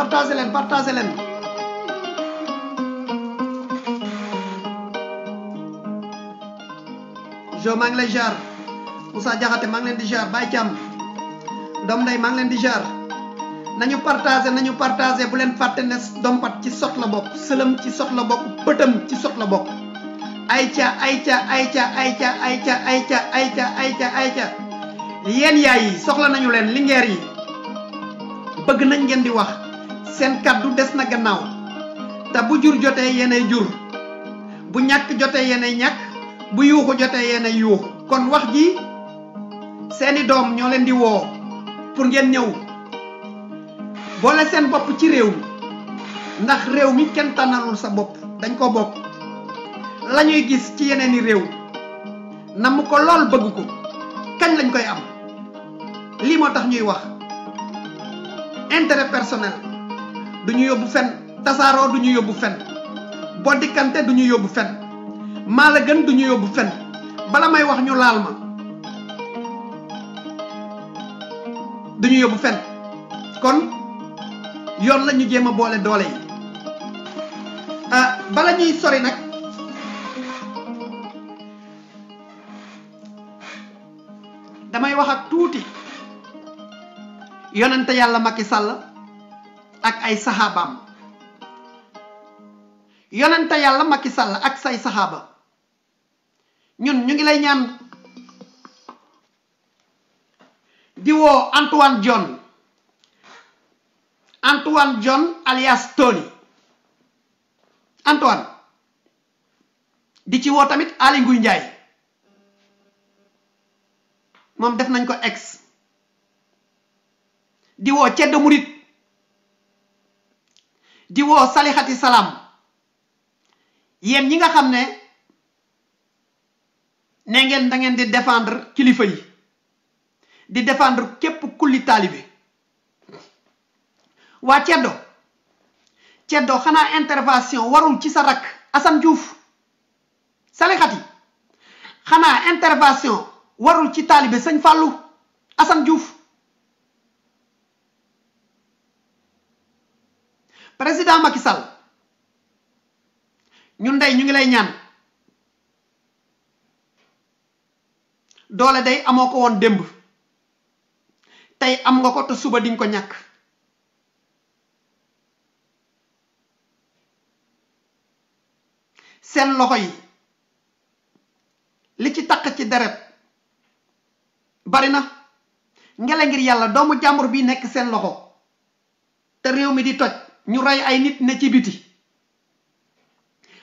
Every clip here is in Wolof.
partagé leen Jo maa ngi lay jaar Moussa Diakhaté maa ngi leen di jaar Baye Thiam Dom Ndeye maa ngi leen di jaar nañu partagé bu leen fàtte ne dompat ci sot la bokk sëlëm ci sot la bokk pëtëm ci sot la bokk ayca yéen yaay yi soxla nañu leen lingeer yi bëgg nañ ngeen di wax seen kàddu des na gannaaw te bu jur jotee yéenay jur bu ñàkk jotee yéenay ñàkk bu yuuxu jotee yéenay yuuxu kon wax ji seeni doom ñoo leen di woo pour ngeen ñëw boole seen bopp ci réew mi ndax réew mi kenn tànnalul sa bopp dañ ko bokk lañuy gis ci yeneeni réew namm ko lool bëgg ko kañ lañ koy am lii moo tax ñuy wax intérêt personnel duñu yóbbu fen tasaaroo duñu yóbbu fen boddikante duñu yóbbu fen maa la gën duñu yóbbu fen bala may wax ñu laal ma duñu yóbbu fen kon yoon la ñu jéem a boole doole yi bala ñuy sori nag damay wax ak tuuti yonente yàlla Macky Sall ak ay saxaabaam yonente yàlla Macky Sall ak say saxaaba ñun ñu ngi lay ñaan di woo Antoine John alias Tony Antoine di ci woo tamit Aly Ngouille Ndiaye moom def nañ ko ex di woo Ceddo Murit di woo Salihati Salam yéen ñi nga xam ne ngeen da ngeen di défendre kilifa yi di défendre képp kulli taalibe waa Ceddo xanaa intervention warul ci sa rakk Assane Diouf Salihati xanaa intervention warul ci taalibe sëñ Fallou Assane Diouf président Macky Sall ñun day ñu ngi lay ñaan doole day amoo ko woon démb tey am nga ko te suba diñ ko ñàkk seen loxo yi li ci taq ci deret bari na ngele ngir yàlla doomu jàmbur bi nekk seen loxo te réew mi di toj ñu rey ay nit ne ci biti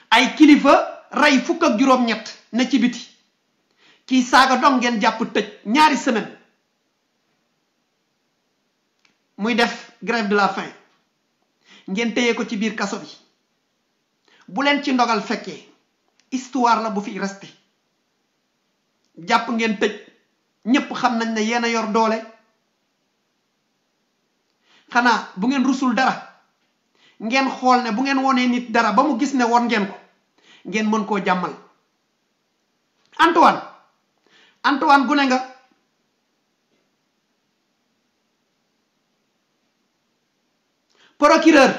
ay kilifa rey fukk ak juróom-ñett ne ci biti kii saaga dong ngeen jàpp tëj ñaari semaine muy def grève de la faim ngeen téye ko ci biir kaso bi bu leen ci ndogal fekkee histoire la bu fi resté jàpp ngeen tëj ñépp xam nañ ne yéen a yor doole xanaa bu ngeen rusul dara ngeen xool ne bu ngeen wonee nit dara ba mu gis ne won ngeen ko ngeen mën koo jàmmal Antoine gune nga procureur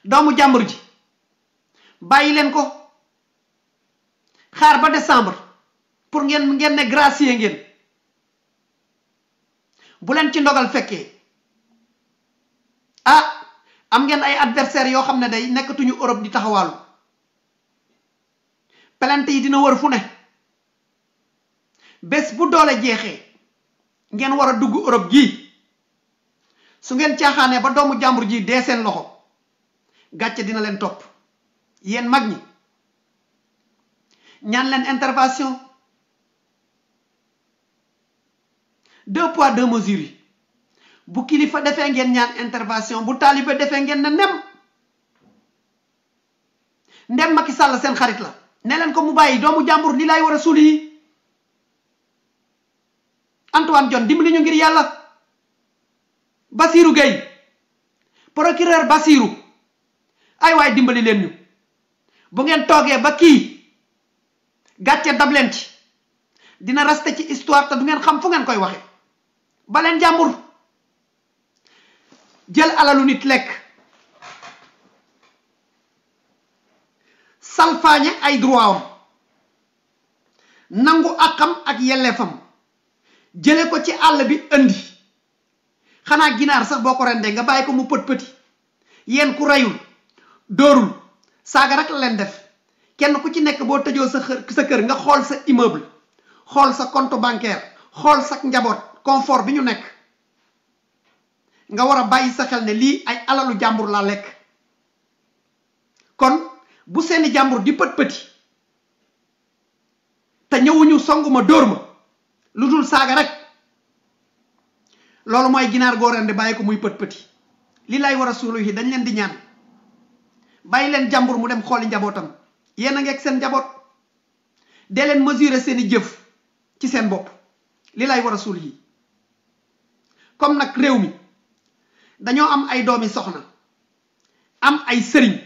doomu jàmbur ji bàyyi leen ko xaar ba décembre pour ngeen ne gracier ngeen bu leen ci ndogal fekkee am ngeen ay adversaires yoo xam ne day nekkatuñu Europe di taxawaalu plainte yi dina wër fu ne bés bu doole jeexee ngeen war a dugg Europe gii su ngeen caaxaanee ba doomu jàmbur ji dee seen loxo gàcce dina leen topp yéen mag ñi ñaan leen intervention 2 poids 2 mesures yi bu kilifa defee ngeen ñaan intervention bu taalibe defee ngeen ne ndem Macky Sall seen xarit la ne leen ko mu bàyyi doomu jàmbur li lay war a suuli yi Antoine Diome dimbali ñu ngir yàlla Bassirou Gueye procureur Bassirou ay waay dimbali leen ñu bu ngeen toogee ba kii gàcce dab leen ci dina resté ci histoire te du ngeen xam fu ngeen koy waxe ba leen jàmbur jël alalu nit lekk, salfaañe ay droit am, nangu àqam ak yelleefam, jële ko ci àll bi andi. xanaa ginaar sax boo ko rendee nga bàyyi ko mu pët pëti. yéen ku reyul dóorul saaga rek la leen def. kenn ku ci nekk boo tëjoo sa kër nga xool sa immeuble, xool sa compte bancaire, xool sa njaboot confort bi ñu nekk, nga war a bàyyi sa xel ne lii ay alalu jàmbur laa lekk. kon bu seeni jàmbur di pët pëti te ñëwuñu songuma dóor ma lu dul saaga rek, loolu mooy ginaar goo rendi bàyyi ko muy pët pëti. li lay war a suulu yi dañ leen di ñaan bàyyi leen jàmbur mu dem xooli njabootam. yéen a ngeeg seen njaboot, dee leen mesurer seeni jëf ci seen bopp. li lay war a suul yi comme nag réew mi dañoo am ay doomi soxna, am ay sëriñ,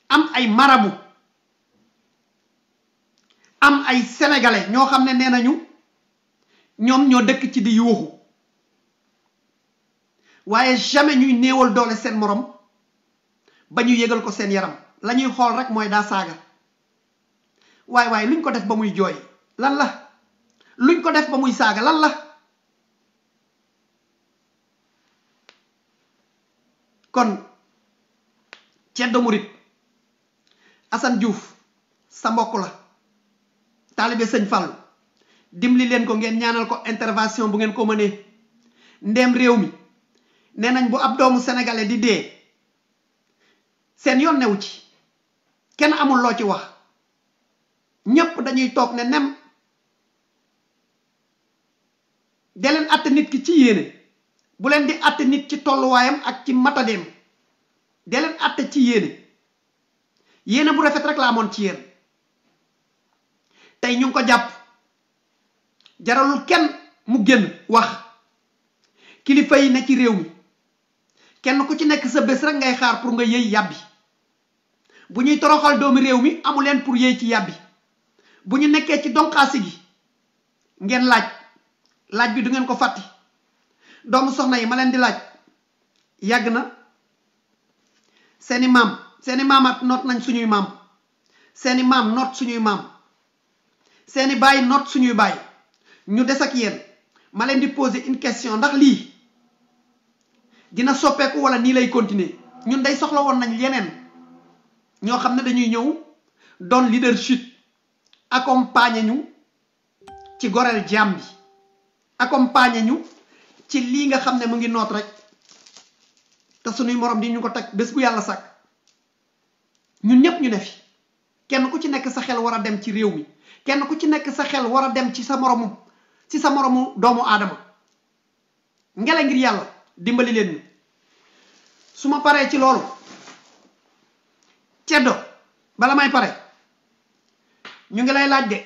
am ay marabu, am ay sénégalais ñoo xam ne nee nañu ñoom ñoo dëkk ci di yuuxu, waaye jamais ñuy néewal doole seen morom ba ñu yëgal ko seen yaram. la ñuy xool rek mooy daa saaga. waaye luñ ko def ba muy jooy lan la? luñ ko def ba muy saaga lan la? kon Ceddo Murit Assane Diouf sa mbokk la, taalibe sëñ Fallu, dimbali leen ko ngeen ñaanal ko intervention bu ngeen ko mënee. ndéem réew mi nee nañ bu ab doomu sénégalais di dee seen yoon newu ci, kenn amul loo ci wax, ñépp dañuy toog ne nem. de leen àtte nit ki ci yéene, bu leen di àtte nit ci tolluwaayam ak ci matadeem. de leen àtte ci yéene bu rafet rek la amoon ci yéen. tey ñu ngi ko jàpp, jaralul kenn mu génn wax. kilifa yi ne ci réew mi kenn ku ci nekk sa bés rek ngay xaar pour nga yëy yàbbi. bu ñuy toroxal doomi réew mi amu leen pour yëy ci yàbbi. bu ñu nekkee ci donqaasi gi ngeen laaj bi du ngeen ko fàtti. doomu soxna yi ma leen di laaj, yàgg na seeni maamaat noot nañ suñuy maam, seeni maam noot suñuy maam, seeni baay noot suñuy baay, ñu des ak yéen. ma leen di poser une question, ndax lii dina soppeeku wala nii lay continuer? ñun day soxla woon nañ yeneen ñoo xam ne dañuy ñëw doon leadership, accompagner ñu ci goreel jaam bi, accompagner ñu ci lii nga xam ne mu ngi noot rek te suñuy morom di ñu ko teg bés bu yàlla sàkk. ñun ñépp ñu ne fi, kenn ku ci nekk sa xel war a dem ci réew mi, kenn ku ci nekk sa xel war a dem ci sa moromu doomu aadama. ngele ngir yàlla dimbali leen ñu. su ma paree ci loolu Ceddo, bala may pare ñu ngi lay laaj de,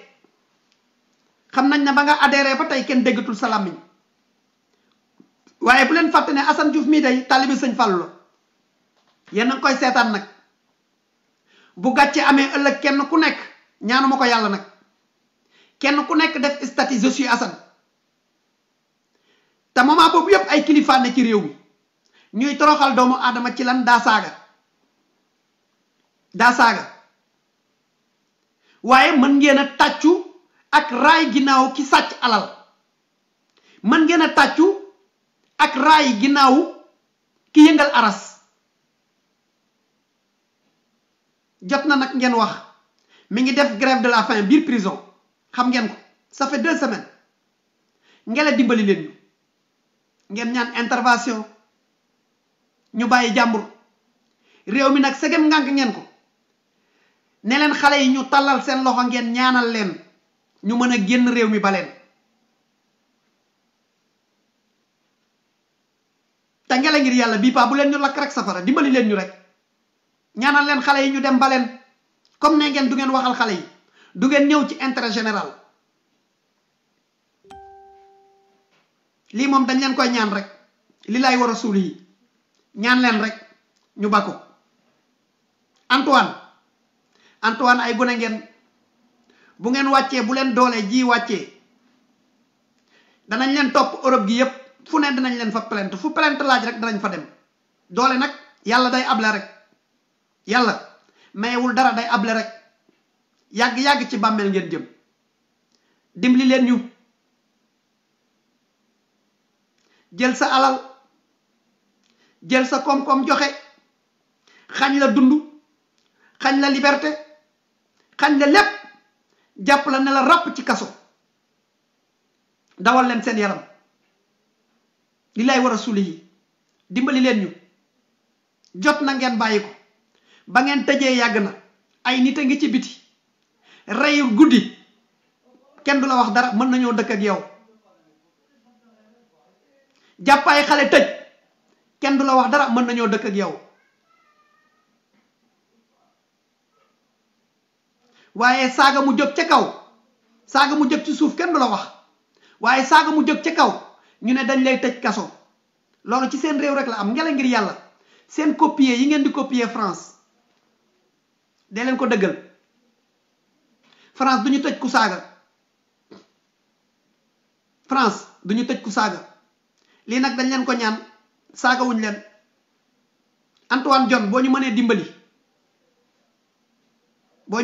xam nañ ne ba nga adhéré ba tey kenn déggatul sa làmmiñ, waaye bu leen fàtte ne Assane Diouf mii day taalibi sëñ Fallu la. yéen a ngi koy seetaan nag. bu gàcce amee ëllëg kenn ku nekk, ñaanuma ko yàlla nag, kenn ku nekk def statut je suis Assane. te moment boobu yépp ay kilifa ne ci réew mi ñuy toroxal doomu aadama ci lan? daa saaga. waaye mën ngeen a tàccu ak raay ginnaaw ki sàcc alal, mën ngeen a tàccu ak raay ginnaaw ki yëngal aras. jot na nag ngeen wax. mi ngi def grève de la faim biir prison, xam ngeen ko, ça fait 2 semaines. ngele dimbali leen ñu, ngeen ñaan intervention, ñu bàyyi jàmbur. réew mi nag segem ngànk ngeen ko, ne leen xale yi ñu tàllal seen loxo ngeen ñaanal leen ñu mën a génn réew mi baleen. te ngele ngir yàlla bii paa bu leen ñu lakk rek safara, dimbali leen ñu rek. ñaanal leen xale yi ñu dem baleen. comme ne ngeen du ngeen waxal xale yi, du ngeen ñëw ci intérêt général. lii moom dañ leen koy ñaan rek, li lay war a suul yi ñaan leen rek ñu bakku. Antoine ay gone ngeen, bu ngeen wàccee bu leen doole ji wàccee danañ leen topp Europe gi yépp, fu ne danañ leen fa plainte, fu plainte laaj rek danañ fa dem. doole nag yàlla day able rek yàlla mayewul dara day able rek yàgg-yàgg ci bàmmeel ngeen jëm dimbali leen ñu jël sa alal jël sa koom-koom joxe xañ la dund xañ la liberté xañ la lépp jàpp la ne la ràpp ci kaso dawal leen seen yaram li lay war a suli yi dimbali leen ñu jot na ngeen bàyyi ko ba ngeen tëjee yàgg na ay nit a ngi ci biti reyul guddi kenn du la wax dara mën nañoo dëkk ak yow jàpp ay xale tëj kenn du la wax dara mën nañoo dëkk ak yow waaye saaga mu jóg ca kaw saaga mu jóg ci suuf kenn du la wax waaye saaga mu jóg ca kaw ñu ne dañ lay tëj kaso loolu ci seen réew rek la am ngela ngir yàlla seen copier yi ngeen di copier France dee leen ko dëggal France du ñu tëj ku saaga France du ñu tëj ku saaga lii nag dañ leen ko ñaan saaga wuñ leen Antoine Diome boo ñu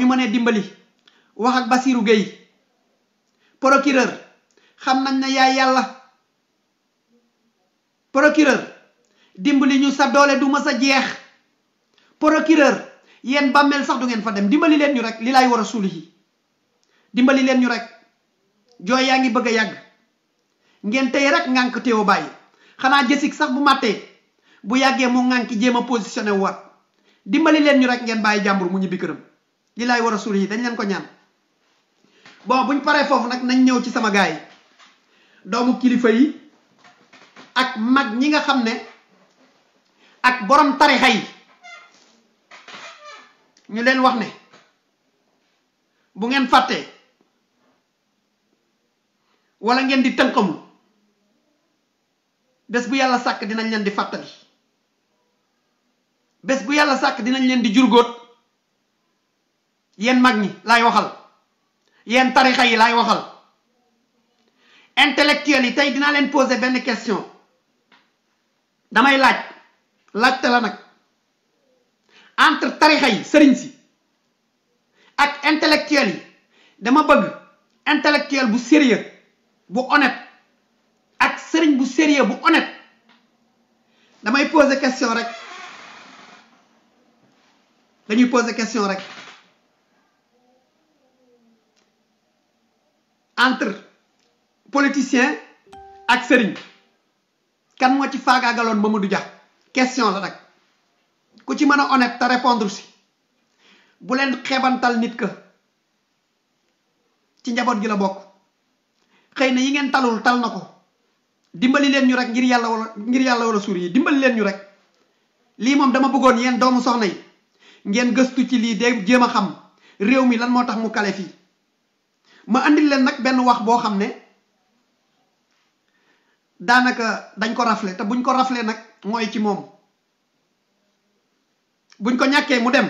mënee dimbali wax ak Bassirou Gueye procureur xam nañ ne yaay yàlla procureur dimbali ñu sa doole du ma sa jeex procureur yéen bàmmeel sax du ngeen fa dem dimbali leen ñu rek li laay war a suuli yi dimbali leen ñu rek jooy yaa ngi bëgg a yàgg ngeen tey rek ngànk téew bàyyi xanaa jësig sax bu màttee bu yàggee mu ngànki jéem a positionné wu wat dimbali leen ñu rek ngeen bàyyi jàmbur mu ñibbi këram li laay war a suuli yi dañ leen ko ñaan bon buñ paree foofu nag nañ ñëw ci sama gaay yi doomu kilifa yi ak mag ñi nga xam ne ak borom tarixa yi ñu leen wax ne bu ngeen fàttee wala ngeen di tënkamlu bés bu yàlla sàkk dinañ leen di fàttali bés bu yàlla sàkk dinañ leen di jurgóot yéen mag ñi laay waxal yéen tarixa yi laay waxal intellectuel yi tey dinaa leen poser benn question damay laajte la nag entre tarixa yi sëriñ si ak intellectuel yi dama bëgg intellectuel bu sérieux bu honnête ak sëriñ bu sérieux bu honnête damay poser question rek dañuy poser question rek entre politicien ak sëriñ kan moo ci faagaagaloon Mamadou Dia question la nag ku ci mën a honnête te répondre si bu leen xeebantal nit ka ci njaboot gi la bokk xëy na yi ngeen talul tal na ko dimbali leen ñu rek ngir yàlla wala suur yi dimbali leen ñu rek lii moom dama bëggoon yéen doomu soxna yi ngeen gëstu ci lii de jéem a xam réew mi lan moo tax mu kale fii ma andil leen nag benn wax boo xam ne daanaka dañ ko rafle te buñ ko rafle nag mooy ci moom buñ ko ñàkkee mu dem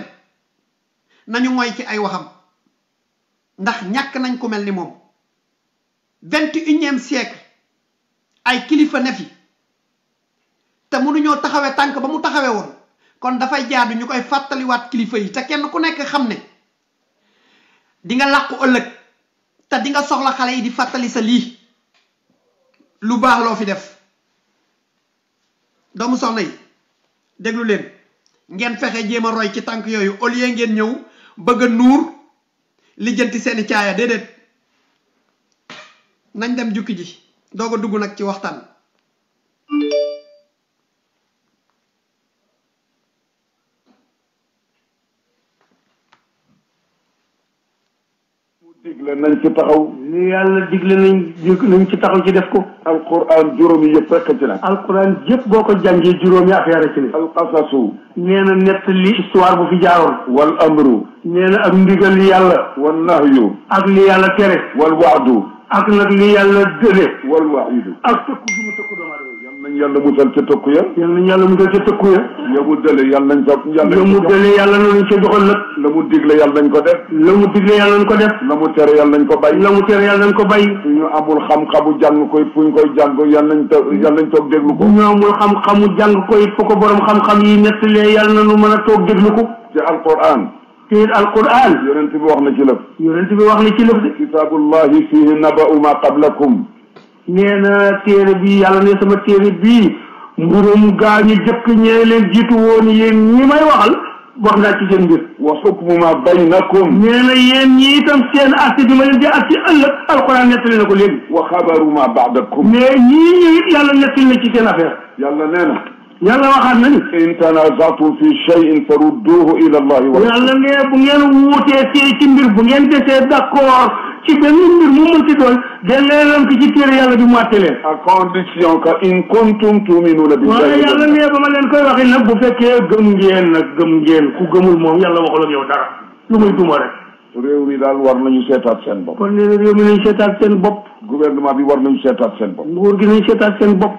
nañu mooy ci ay waxam ndax ñàkk nañ ku mel ni moom 21e siècle ay kilifa ne fi te mënuñoo taxawee tànk ba mu taxawee woon kon dafay jaadu ñu koy fàttaliwaat kilifa yi te kenn ku nekk xam ne di nga làqu ëllëg te di nga soxla xale yi di fàttali sa lii lu baax loo fi def doomu soxna yi déglu leen ngeen fexe jéem a roy ci tànk yooyu au lieu ngeen ñëw bëgg a nuur lijjanti seeni caaya déedéet nañ dem jukki ji doog a dugg nag ci waxtaan digle nañ ci taxaw li yàlla digle nañ ci taxaw ci def ko. alquran juróomi yëpp fekk ci nag. alquran yëpp boo ko jàngee juróomi affaire ci ne. alqasasu. nee na nett li histoire bu fi jaaroon. wal amru. nee na ak ndigal li yàlla. wal nahyu. ak li yàlla tere. wal waadu. ak nag li yàlla dële. wal waidu. ak tëkku gi mu tëkku doomu aadama nañ yàlla musal ca tëkku ya. yal nañ yàlla musal ca tëkku ya. ya mu dële yàlla nañ ko. ya mu dële yàlla nañ ca joxal nag. la mu digle yàlla nañ ko def. la mu digle yàlla nañ ko def. la mu tere yàlla nañ ko bàyyi. la mu tere yàlla nañ ko bàyyi. suñu amul xam-xamu jàng koy fu ñu koy jàng yàlla nañ toog déglu ko. bu ñu amul xam-xamu jàng koy fu ko borom xam-xam yi nettalee yàlla na nu mën a toog déglu ko. ci alquran. te alquran. yonent bi wax na ci lëf. yonent bi wax na ci lëf de. kitaabullahi fihi naba'u ma qablakum. nee na téere bi yàlla ne sama téere bii mbirum gaa ñu jëkk ñee leen jiitu woon yéen ñi may waxal wax naa ci seen mbir. wa hukmu ma baynakum. nee na yéen ñi itam seen acte bi ma leen di acte ëllëg alquran nettali na ko léegi. wa xabaru ma ba'dakum. mais ñii ñu it yàlla nettali na ci seen affaire. yàlla nee na. yàlla waxaat na ni. in tanaza'tum fi shay'in farudduhu ila allahi wa yàlla ne bu ngeen wuutee ci mbir bu ngeen desee d'accord ci benn mbir mu mënti doon delleelam ko ci téere yàlla bi mu àtte leen. à condition que in kuntum tu'minuna billahi. waaye yàlla ne ba ma leen koy waxee nag bu fekkee gëm ngeen ku gëmul moom yàlla waxul ak yow dara lu muy duma rek. réew mi daal war nañu seetaat seen bopp. kon nee na réew mi nañ seetaat seen bopp. gouvernement bi war nañu seetaat seen bopp. nguur gi nañ seetaat seen bopp.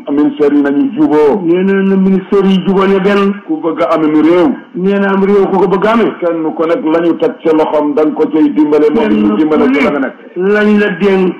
ministère yi nañu juboo. nee na ministère yi juboo ne benn. ku bëgg a amee réew. nee na am réew ku ko bëgg a amee. kenn ku nekk la ñu teg ca loxoom da nga ko cay dimbale. moom ñu dimbale ci la nga nekk. lañ la dénk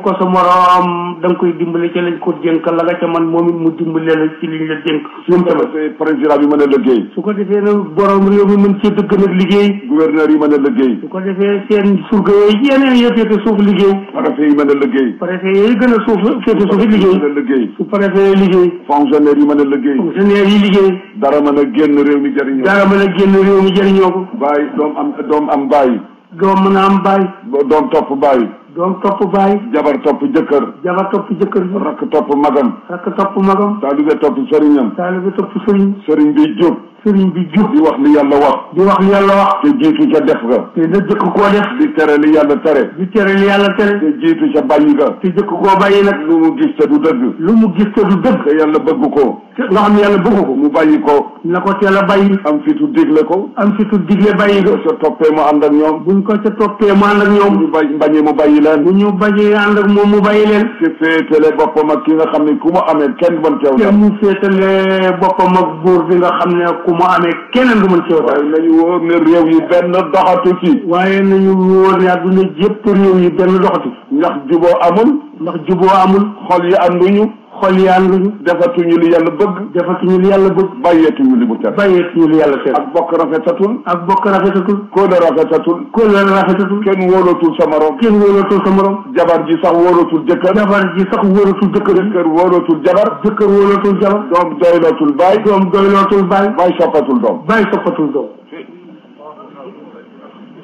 ko sa morom da nga koy dimbale ci lañ ko dénk la nga ca man moom it mu dimbale la ci liñ la dénk. su ko defee président bi mën a liggéey. su ko defee nag borom réew mi mën cee dëgg nag liggéey. gouverneur yi mën a liggéey. su ko defee seen surga yooyu yeneen ya féete suuf liggéey. préfet yi mën a liggéey. préfet yooyu gën a suuf féete suuf it liggéey. liggéey. su préfet liggéey. fonctionnaire yi mën a liggéey. fonctionnaire yi liggéey. dara mën a génn réew mi jëriñoo. dara mën a génn réew mi jëriñoo ko. baay doom am baay. doom mën a am baay. doom topp baay. doom topp baay. jabar topp jëkkër. jabar topp jëkkër bi. rakk topp magam. rakk topp magam. taalibe topp sëriñam. taalibe topp sëriñ. sëriñ bi jub. sëriñ bi jub. di wax li yàlla wax. di wax li yàlla wax. te jiitu ca def ga. te da jëkk koo def. di tere li yàlla tere. di tere li yàlla tere. te jiitu ca bàyyi ga. te jëkk koo bàyyi nag. lu mu gis te du dëgg. lu mu gis te du dëgg. te yàlla bëgg ko. nga xam ne yàlla bëgg ko. mu bàyyi ko. na ko teel a bàyyi. am fitu digle ko. am fitu digle bàyyi ko. sa toppee mu ànd ak ñoom. buñ ko ca toppee mu ànd ak ñoom. ñu bañee mu bàyyi leen. bu ñu bañee ànd ak moom mu bàyyi leen. te féetale boppam ak ki nga xam ne ku mu amee kenn mën teew. te mu féetale boppam ak buur bi nga xam ne ku mu amee keneen du mën teew. waaye nañu wóor ne réew yi benn doxatu ci. waaye nañu wóor ne àdduna jépp réew yi benn doxatu. ndax juboo amul. ndax juboo amul. xol yi ànduñu. xol yi ànduñu. defatuñu li yàlla bëgg. defatuñu li yàlla bëgg. bàyyeetuñu li mu tere. bàyyeetuñu li yàlla tere. ak bokk rafetatul. ak bokk rafetatul. kóola rafetatul. kóola rafetatul. kenn wóolatul sa morom. kenn wóolatul sa morom. jabar ji sax wóolatul jëkkër. jabar ji sax wóolatul jëkkër. jëkkër wóolatul jabar. jëkkër wóolatul jabar. doom doylootul baay. doom doylootul baay. baay soppatul doom. baay soppatul doom.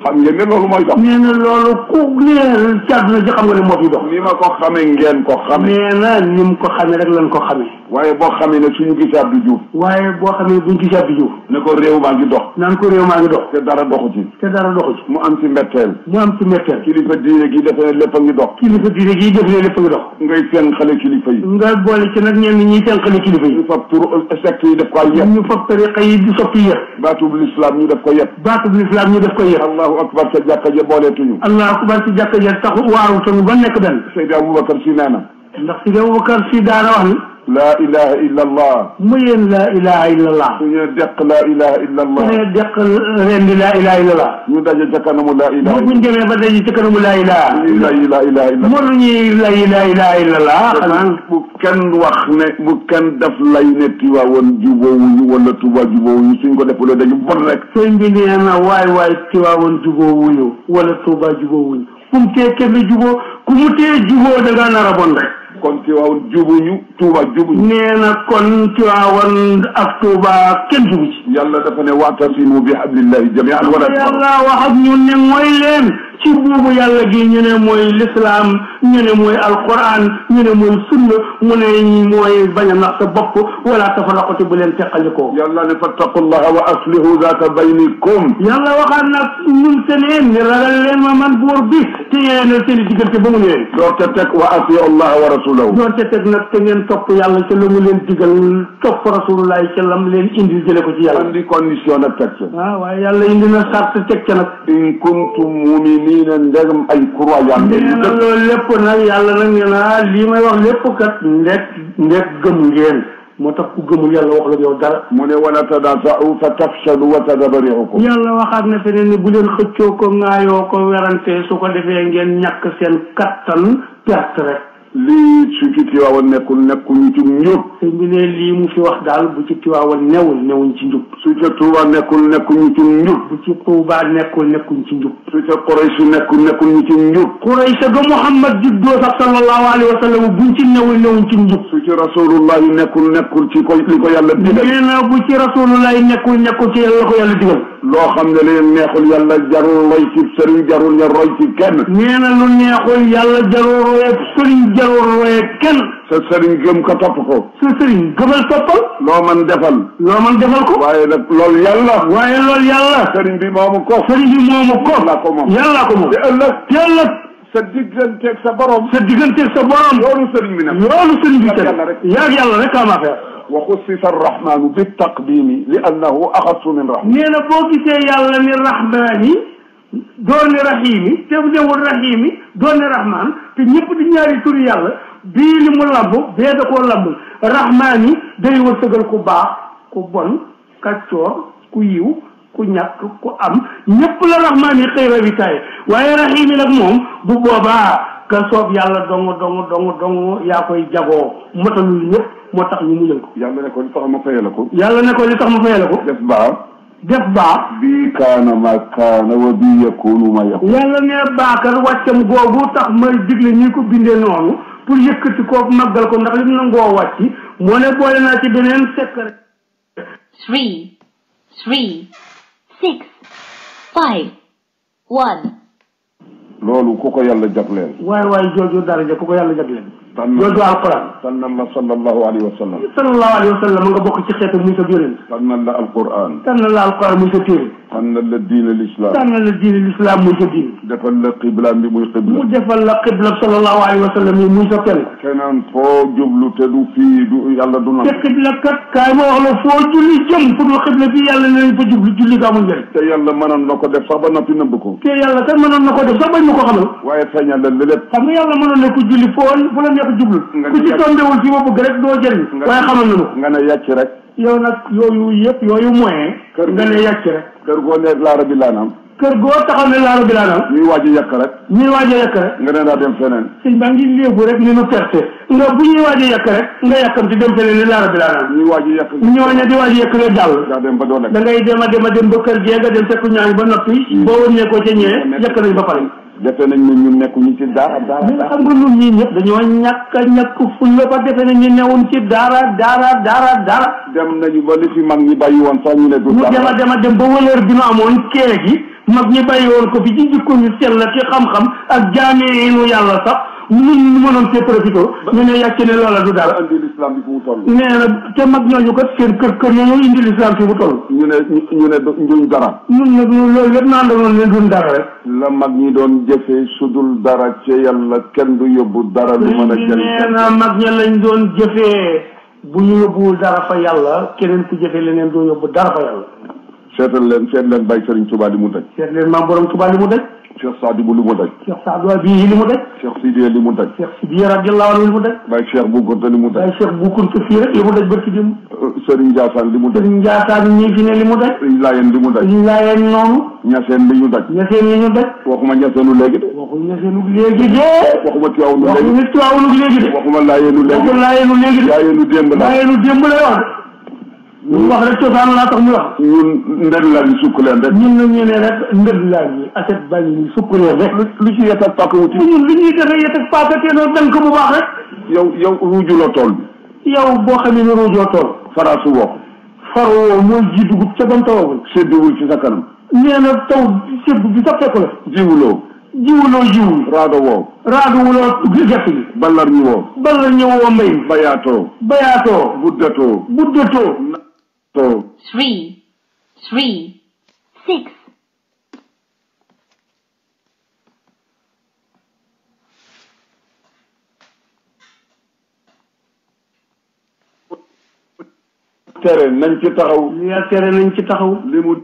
xam ngeen ne loolu mooy dox. nee na loolu ku nee ci àdduna ji xam nga ne moo fi dox. ni ma ko xamee ngeen ko xamee. nee na ni mu ko xamee rek lañ ko xamee. waaye boo xamee ne suñu gisee Abdou Diouf. waaye boo xamee buñ gisee Abdou Diouf. ne ko réew maa ngi dox. naan ko réew maa ngi dox. te dara doxu ci. te dara doxu ci. mu am ci mbetteel. mu am ci mbetteel. kilifa diine gi defe ne lépp a ngi dox. kilifa diine gi def ne lépp a ngi dox. ngay seen xale kilifa yi. nga boole ci nag ñenn ñi tenqali kilifa yi. ñu fab tur secte yi def ko ay yëpp. ñu fab tariqa yi di soppi yëpp. baatub l'islam ñu def ko yëpp. baatub l'islam ñu def ko yëpp. allahu akbar ca jàkka ja booleetuñu. allahu akbar ci jàkka ja tax waaru tanu ba nekk benn. Seydi Aboubacar si nee na. ndax Seydi Aboubacar si daana wax ni. laa ilaha illa allah. mu yéen laa ilaha illa allah. su ñu deq laa ilaha illa allah. su ñu deq ren di laa ilaha illa allah. ñu daje ca kanamu laa ilaha. buñ demee ba daje ca kanamu laa ilaha. ñu laa ilaha illa allah. mënuñuy laa ilaha illa allah. xanaa bu kenn wax ne bu kenn def lay ne Tiwaawan jubóowuñu wala Tuuba jubóowuñu suñ ko defulee dañu bon rek. sëñ bi nee na waay Tiwaawan jubóowuñu wala Tuuba jubóowuñu fu mu tee kenn jubóo ku mu tee jubóo da ngaa nar a bon rek. kon Tiwaawan jubuñu Tuuba jubuñu. nee na kon Tiwaawan ak Tuuba kenn jubu ci. yàlla dafa ne wa'tasimu bi hablillahi jami'an wala yàlla wax ak ñun ne mooy leen ci buubu yàlla gi ñu ne mooy lislaam ñu ne mooy alquran ñu ne mooy sunna mu ne mooy bañ a nax sa bopp wala tafarraqu bu leen teqalikoo. yàlla ne fattaqullaha wa aslihu zaata baynikum. yàlla waxaat nag ñun seen ne ragal leen ma man buur bi te yéenal seen diggante ba mu leen. door te teg wa atiu allaha wa rasulahu. door te teg nag te ngeen topp yàlla ca la mu leen digal topp rasulullahi ca lam leen indi jële ko ci yàlla. andi condition nag teg ca. waaye yàlla indi na sart teg ca nag. in kuntum mu'minin nii ne ndegam ay croyant nee na loolu lépp nag yàlla nag nee na lii may wax lépp kat ndek gëm ngeen moo tax ku gëmul yàlla wax la yow dara. mu ne wala tadaafa'u fa tafshalu wa tadhaba riihukum. yàlla waxaat na feneen ni bu leen xëccoo ko ŋaayoo ko werante su ko defee ngeen ñàkk seen kattan perte rek. lii su ci Tiwaawan nekkuñu ci njub. sëñ bi ne lii mu fi wax daal bu ci Tiwaawan newuñ ci njub. su ca Tuuba nekkuñu ci njub. bu ci Tuuba nekkuñ ci njub. su ca Quraysh nekkuñu ci njub. Quraysh ga Muhammad juddoo sax sallallahu alayhi wa sallam buñ ci newuñ ci njub. su ci Rasulullahi nekkul ci li ko yàlla digal. nee na bu ci Rasulullahi nekkul ci yàlla ko yàlla digal. loo xam ne leen neexul yàlla jarul roy ci sëriñ jarul ña roy ci kenn. nee na lu neexul yàlla jarul roy sëriñ jarul roy kenn. sa sëriñ gëm ko topp ko. sa sëriñ gëmal toppal. loo man defal. ko. waaye nag loolu yàlla. sëriñ bi moomu ko. yàlla ko moom. te ëllëg. sa digganteeg sa borom. yoonu sëriñ bi nag. yaa yàlla rek am affaire. wa xussisa arrahmanu bi taqdimi li annahu axassu min rahim. nee na boo gisee yàlla ni rahmaani doon ni rahimi te bu newul rahimi doon ni rahman te ñëpp di ñaari turi yàlla bii li mu lamb bee da koo lamb rahmaani day wërsëgal ku baax ku bon kàccoor ku yiw ku ñàkk ku am ñëpp la rahmaani xëy rawitaay waaye rahimi nag moom bu boobaa ka soob yàlla dong yaa koy jagoo motalul ñëpp moo tax ñu mujjal ko. yàlla ne ko li tax ma fayal ko. def baax. bii kaana ma kaana wa bii yakunu ma yakun. yàlla ne baakar wàccam googu tax may digle ñi ko bindee noonu pour yëkkati ko màggal ko ndax li mu nangoo wàcc moo ne boole naa ci beneen sekk rek. 3, 6, 5, 1. loolu ku ko yàlla jagleel. waay jooju daraja ku ko yàlla jagleel. jooju alquran. tànnal la sallallahu alayhi wa sallam. sallallahu alayhi wa sallam nga bokk ci xeetu muy sa yonent. tànnal la alquran. tànnal la alquran muy sa téere. tànnal la diine l'islam. tànnal la diine l'islam muy sa diine. defal la qibla bi muy qibla. mu defal la qibla sallallahu alayhi wa sallam yi muy sa penk. keneen foo jublu te du fii du yàlla du nangu. te qibla kat kaay ma wax la foo julli jëm pour qibla bi yàlla nañ fa jublu julli ga amul njëriñ. te yàlla mënoon na ko def sax ba noppi nëbb ko. te yàlla kat mënoon na ko def sax bañ ma ko xamal. waaye feeñal la lépp. xam nga yàlla mënoon na ko julli fu la neex jublu. ku ci tombewul ci bopp rek doo jëriñ. waaye xamal nañu ko. nga ne yàcc rek. yow nag yooyu moyen. nga ne yàcc rek. kër goo nekk laara bi laanaam. kër goo taxaw ne laara bi laanaam. ñuy waaj a yàq rek. nga ne daa dem feneen. sëñ baa ngi léegu rek ni nu perte. nga bu ñuy waaj a yàq rek. nga yàkkamti dem feneen ne laara bi laanaam. ñuy waaj a yàq. ñooñu di waaj a yàq nga jàll. daa dem ba doo lekk. da ngay dem a dem ba kër gee nga dem fekk ñaañ ba noppi. boo wëññee ko ca ñee yàq nañ ba pare. defe nañ ne ñun nekkuñu ci dara. mais xam nga ñun ñii ñëpp dañoo ñàkk fulla ba defe nañ ñu newuñ ci dara. dem nañu ba li fi mag ñi bàyyi woon sax ñu ne du dara. ñu dem ba wëlër bi nu amoon kee gi mag ñi bàyyi woon ko fi ci jikko ñu sell la ci xam-xam ak jaamee nu yàlla sax ñu mënoon cee profité ñu ne yàcc ne loola du dara. indi l'islam bi fu mu toll. nee na te mag ñooñu kat seen kër ñooñu indi l'islam fi mu toll. ñu ne duñ dara. ñun nag loolu lépp naa doon ne duñ dara rek. la mag ñi doon jëfee sudul dara ci yàlla kenn du yóbbu dara lu mën a jëriñ. nee na mag ña lañ doon jëfee bu ñu yóbbuwul dara fa yàlla keneen ku jëfee leneen doo yóbbu dara fa yàlla. seet leen Baye Serigne Touba li mu daj. seet leen maam borom Touba li mu daj. Cheikh Sadibou li mu daj. Cheikh Sadou bii li mu daj. Cheikh Sidiye li mu daj. Cheikh Sidiye radiyallahu anhu li mu daj. Baye Cheikh Bou Kounta li mu daj. Baye Cheikh Bou Kounta fii rek li mu daj barki dem. Serigne Ndiassane li mu daj. Serigne Ndiassane ñii fi ne li mu daj. Serigne Layène li mu daj. Serigne Layène noonu. Ñaseen li ñu daj. Ñaseen yi ñu daj. waxuma Ñaseenu léegi de. waxuma Ñaseenu léegi de. waxuma Tiwaawunu léegi. waxuma Tiwaawunu léegi de. waxuma Layènu léegi. waxuma Layènu léegi de. Layènu démb la. Layènu démb la wax. ñu wax rek cosaan laa tax ñu wax. ñun ndënd laa ñu sukk leen rek. ñun nag ñu ne rek ndënd laa ñu aset bàyyi ñu sukk leen rek. lu ci yet ak paaka wuti. ñun lu ñuy defee yet ak paaka te noonu dañ ko bu baax rek. yow ruujuloo tool bi. yow boo xamee ne ruujoo tool. faraasu woo ko. faru woo mooy ji dugub ca ban tawagul. sédduwul ci sa kanam. nee na taw séddu bi sax fekk la. jiwul. raado wuloo gerte gi. ballar ñu woo. mbay. bayaatoo. buddatoo. 3, 6. tere nañ ci taxaw. li nga tere nañ ci taxaw. li mu.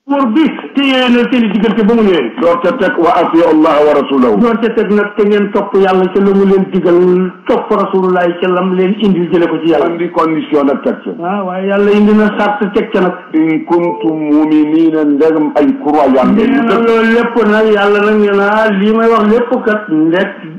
pour bi te yéenal seen i diggante ba mu ñëwee. door ca teg wa atiu allah wa rasulahu. door ca teg nag te ngeen topp yàlla ca la mu leen digal topp rasulullah ca lam leen indil jële ko ci yàlla. andi condition nag teg ca. waaye yàlla indi na sart teg ca nag. in kuntum muminina ndegam ay croyant. nee na loolu lépp nag yàlla nag nee na lii may wax lépp kat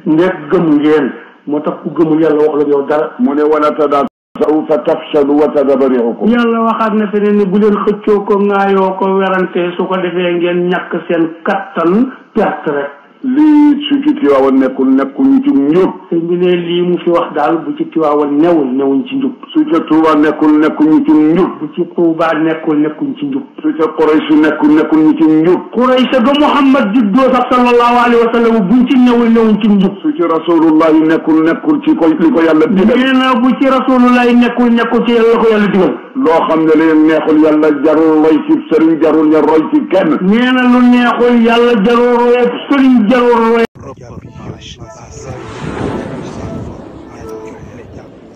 ndek gëm ngeen moo tax ku gëmul yàlla wax la yow dara. mu ne wala tadaasaw fa tafshalu wa tadhaba riihukum. yàlla waxaat na feneen ni bu leen xëccoo ko ŋaayoo ko werante su ko defee ngeen ñàkk seen kattan perte rek. lii su ci Tiwaawan nekkuñu ci njub. sëñ bi ne lii mu fi wax daal bu ci Tiwaawan newuñ ci njub. su ca Tuuba nekkuñu ci njub. bu ci Tuuba nekkuñ ci njub. su ca Quraysh nekkuñu ci njub. Quraysh ga Muhammad juddoo sax sallallahu alayhi wa sallam buñ ci newuñ ci njub. su ci Rasulullah nekkul ci li ko yàlla digal. nee na bu ci Rasulullah nekkul ci yàlla ko yàlla digal. loo xam ne leen neexul yàlla jarul roy ci sëriñ jarul ña roy ci kenn. nee na lu neexul yàlla jarul roy ak sëriñ jarul roy.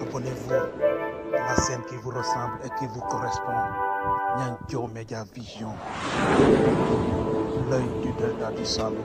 Abonnez-vous à la chaîne qui vous ressemble et qui vous correspond. Nianthio Média Vision, l'œil du delta du Saloum.